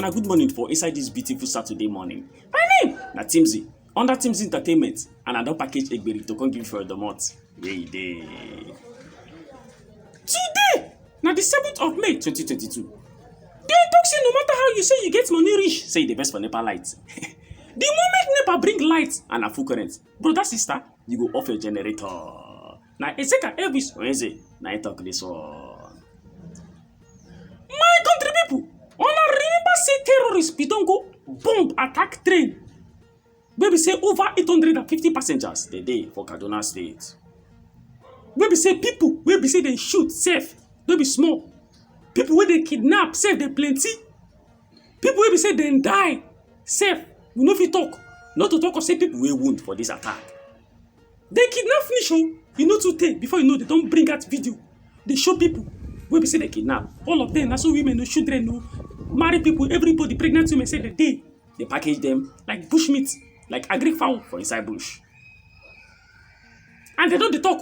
a good morning for inside this beautiful Saturday morning. My name na Timzy, under Timzy Entertainment, and I don package Egberi to come give you for the month. Yeah, dey. Today, na the 7th of May 2022. Dem talk say no matter how you say you get money reach, say you dey best for NEPA light. The moment NEPA bring light and a full current, brother sister, you go off your generator. Na Ezeka Elvis Oyenze na I talk this one. My country people, una remember say terrorists bin don go bomb attack train wey be say over 850 passengers dey for Kaduna State. Wey be say people wey be say dem shoot sef no be small. People wey dey kidnap sef dey plenty. People wey be say dem die sef we no fit talk. Not to talk of say people wey wound for this attack. Dem kidnap finish o, e no too tey before you know they don bring out video. Dey show people wey be say dem kidnap. All of them na so women no children no. Married people, everybody, pregnant women say they package them like bush meat, like agric fowl for inside bush. And they don't talk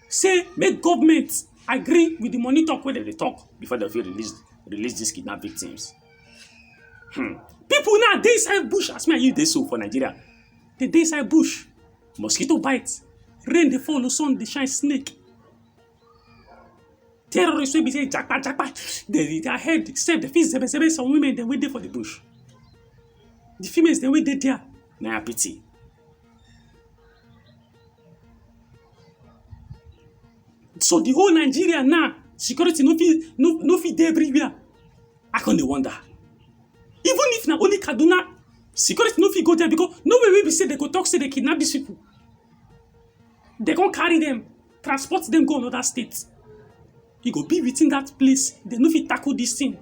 say make government agree with the money talk where they talk before they feel release these kidnapped victims. People now dey inside bush as me and you dey so for Nigeria. They dey inside bush, mosquito bites, rain dey fall, sun dey shine, snake. Terrorists will be saying jackpot. Their head save the feet zebe some women they wait there for the bush. The females they wait there. Na pity. So the whole Nigeria now, security no fit there everywhere. I can't wonder. Even if na only Kaduna, security no fit go there because no way we be say they go talk say they kidnap these people. They gon carry them, transport them go another state. He go be within that place. They no fit tackle this thing.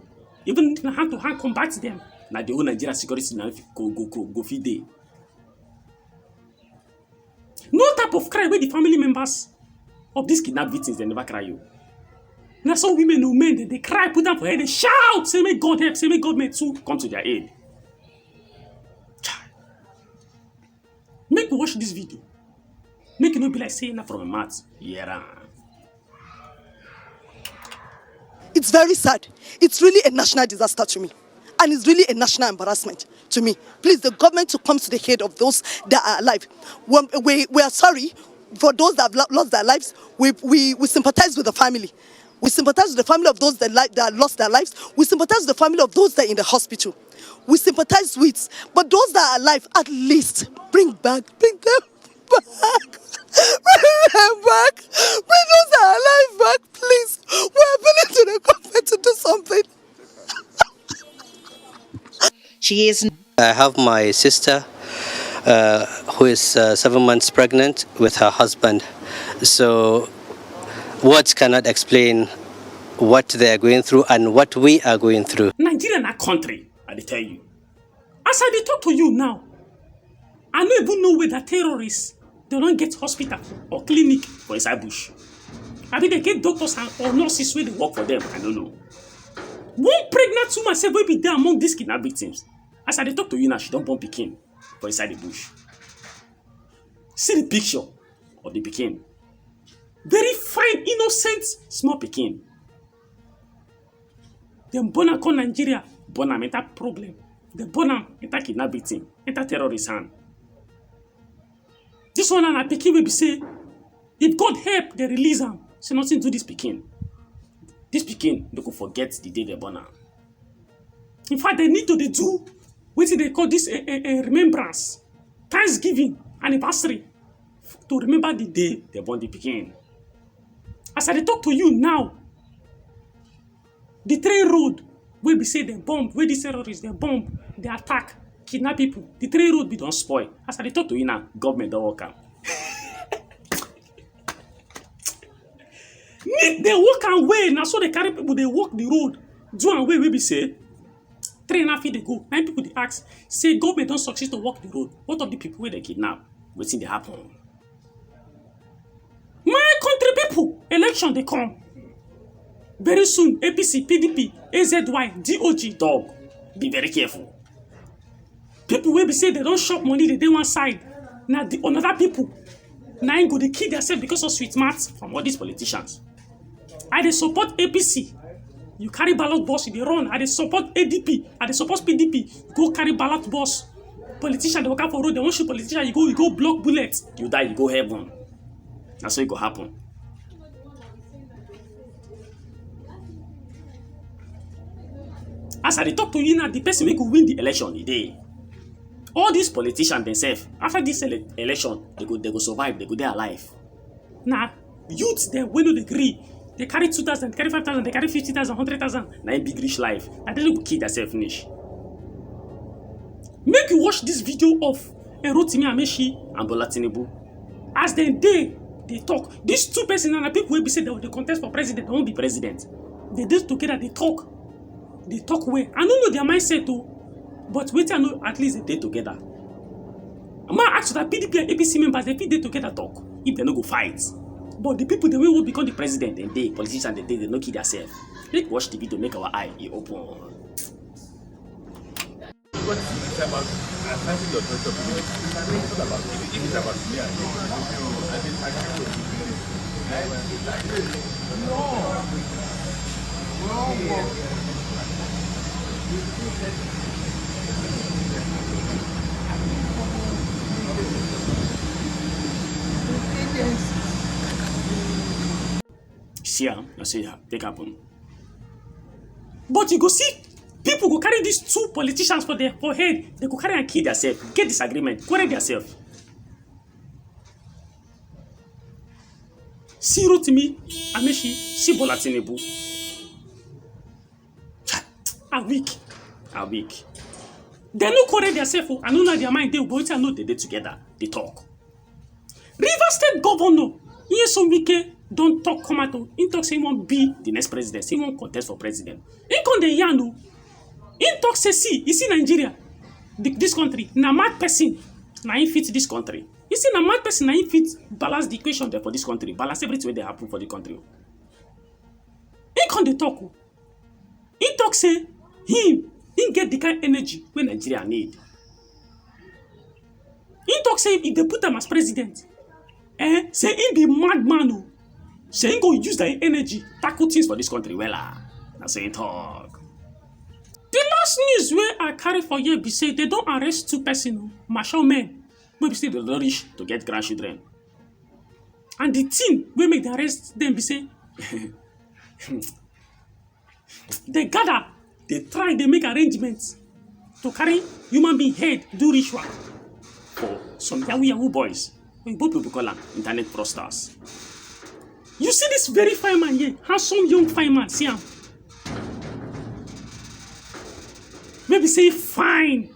Even hand to hand combat them. Now the whole Nigeria security now go fit dey. No type of cry where the family members of these kidnapped victims they never cry you. Now some women or men they cry, put them for head, they shout, say may God help, say may government too come to their aid. Make me watch this video. Make it not be like saying that from a mouth. Yeah. It's very sad. It's really a national disaster to me. And it's really a national embarrassment to me. Please, the government to come to the head of those that are alive. We are sorry for those that have lost their lives. We sympathize with the family. We sympathize with the family of those that lost their lives. We sympathize with the family of those that are in the hospital. We sympathize with, but those that are alive, at least bring them back. Bring them back. Bring those that are alive back, please. We're appealing to the government to do something. I have my sister who is 7 months pregnant with her husband. So words cannot explain what they are going through and what we are going through. Nigeria na country, I tell you. As I talk to you now, I don't even know whether terrorists they don't get hospital or clinic for inside bush. I mean they get doctors or nurses where they work for them. I don't know. One pregnant woman said will be there among these kidnapped victims. As I talk to you now, she don't born pikin for inside the bush. See the picture of the pikin. Very fine, innocent, small pikin. Them born and come Nigeria, born am enter problem. They born am enter kidnapped victim, enter terrorist hand. This one and a pikin will be say, if God help, they release am. Say nothing to this pikin. This pikin, they could forget the day they born am. In fact, they need to do what they call this a remembrance, Thanksgiving, anniversary, to remember the day they born the pikin. As I talk to you now, the train road where we say they bomb, where the terrorists they bomb, they attack, kidnap people, the train road be don't spoil. As I talk to you now, government don't work out. They walk and way, now so they carry people, they walk the road. Do and way, we say, 3.5 feet they go. 9 people they ask, say government don't succeed to walk the road. What of the people where they kidnap? Waiting they happen. My country people, election they come. Very soon, APC, PDP, AZY, DOG, dog. Be very careful. People will be say they don't shop money, they one side. Now the another people, now go they kill themselves because of sweet maths from all these politicians. I they support APC You carry ballot boss, they run, and they support ADP, and they support PDP. Go carry ballot boss. Politician, they walk out for road, they won't shoot politician, you go block bullets. You die, you go heaven. That's how it go happen. As I talk to you now, the person who could win the election today. All these politicians themselves, after this election, they go survive, they go there alive. Now, youths they will not agree. They carry 2,000, they carry 5,000, they carry 50,000, 100,000. Now big rich life. And they will kill themselves finish. Make you watch this video of Rotimi, Ameachi, and Bola Tinubu. As they talk. These two persons and the people will be said that they contest for president, they won't be president. They did together, they talk. They talk well. I don't know their mindset too. But wait I know at least they did together. I'm going to ask that PDP and APC members, they did together talk. If they don't go fight. But the people, they will become the president and they, politicians, they don't kill themselves. Let's watch the video, make our eye open. What is it about attaching your choice of belief? It's not about it. It is about me and you. See, I say, take happen. But you go see, people go carry these two politicians for their head. They go carry and kill themselves, get disagreement, quarrel themselves. See Rotimi, Ameachi, see Bola Tinubu. A week. They no quarrel themselves. I know now their mind they go. I know they together. They talk. River State Governor, Nyesom Wike, don't talk come out. He talk say he won't be the next president. He won't contest for president. He come the yano. He talk say see, you see Nigeria, this country, na mad person, na he fit this country. You see na mad person, na he fit balance the equation there for this country, balance everything that happen for the country. He come the talk. He talk say he get the kind of energy when Nigeria need. He talk say if they put him as president, say he be madman. Say he go use that energy tackle things for this country. Well, that's say he talk. The last news where I carry for you be say they don't arrest two persons, martial men, but be say they don't reach to get grandchildren. And the thing we make the arrest them be say they gather, they try, they make arrangements to carry human being head, do ritual for some Yahoo boys. We both people call them internet fraudsters. You see this very fine man here, handsome young fine man, see him. Maybe say fine.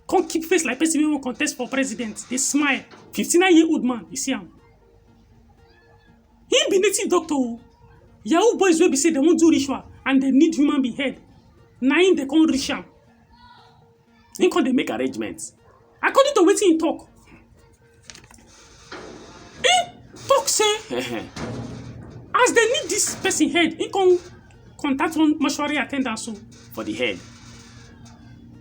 Can't keep face like person who will contest for president. They smile. 59-year-old man, you see him. He be native doctor. Yahoo boys will be say they won't do ritual and they need human being head. Nine they can't reach him. Then can they make arrangements? According to what he talk. He talk say as they need this person head, he can contact one mortuary attendant so for the head.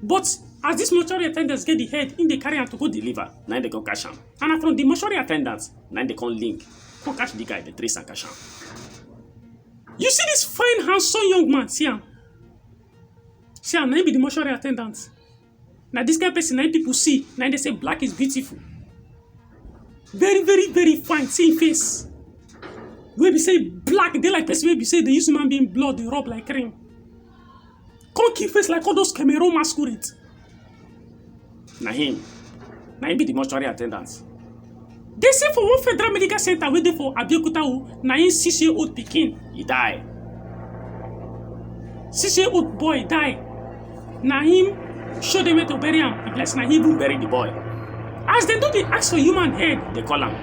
But as this mortuary attendants get the head, in they carry am to go deliver, now they go cash am. And from the mortuary attendants, now they can link, go catch the guy, the trace and cash am. You see this fine, handsome young man, see him? See him, now be the mortuary attendant. Now this kind of person, now people see, now they say black is beautiful. Very, very, very fine, see him face. Where we say black, they like person where we say they use human being blood, they rub like cream. Can't keep face like all those Cameroon masquerades. Now him be the mortuary attendants. They say for one federal medical center where they for Abuja-Kaduna, now him 6-year-old pikin, he die. 6-year-old boy die. Now him show them where to bury him. He bless now he will bury the boy. As they do the ask for human head, they call him.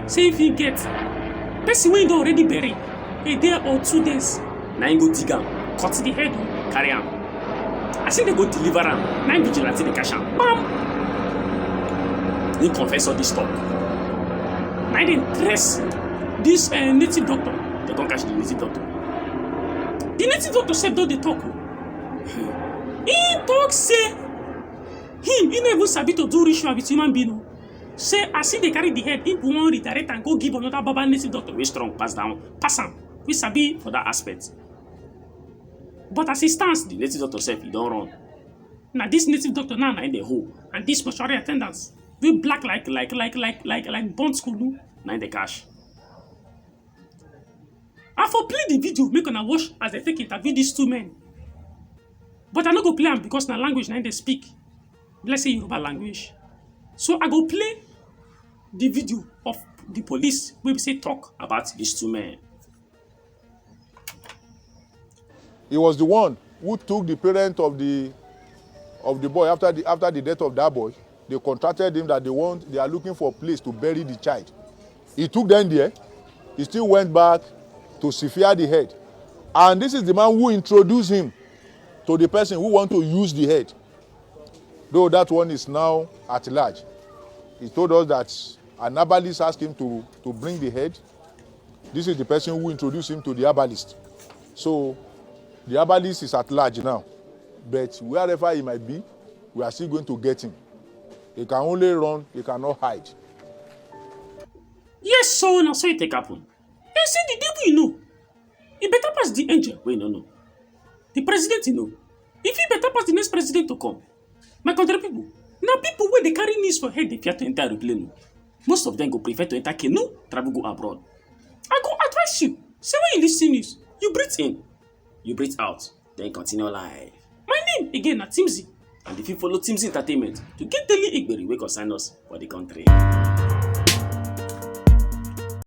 Say if he get person when he already buried a day or 2 days, now he go dig him, cut the head, carry him. I say they go deliver him. Now vigilante they cash him. Bam! He confess all this talk. Now they dress this native doctor. They don't catch the native doctor. The native doctor said don't they talk. He talk say he never sabi to do ritual with human being. Say as if they carry the head, he won't reiterate and go give another baba native doctor. We strong pass him. We sabi for that aspect. But as it stands, the native doctor sef, he don run. Now this native doctor now na in the hole, and this mortuary attendants wey black like burnt skulu na in the cash. I for play the video make una watch as they take interview these two men. But I no go play am because na language na they speak. Let's say Yoruba language. So I go play the video of the police wey be say talk about these two men. He was the one who took the parent of the boy after the death of that boy. They contracted him that they are looking for a place to bury the child. He took them there. He still went back to sever the head. And this is the man who introduced him to the person who want to use the head. Though that one is now at large. He told us that an herbalist asked him to bring the head. This is the person who introduced him to the herbalist. So the herbalist is at large now. But wherever he might be, we are still going to get him. He can only run, he cannot hide. Yes, so now so it take happen. They say the devil you know. He better pass the angel. Wait, no. The president you know. If he better pass the next president to come. My country people. Now people where they carry knees for head, they fear to enter airplane. Most of them go prefer to enter canoe, travel go abroad. I go advise you. Say when you listen news, you breathe in, you breathe out, then continue life. My name again na Timzy. And if you follow Timzy Entertainment to get daily Igberi wey concern us for the country.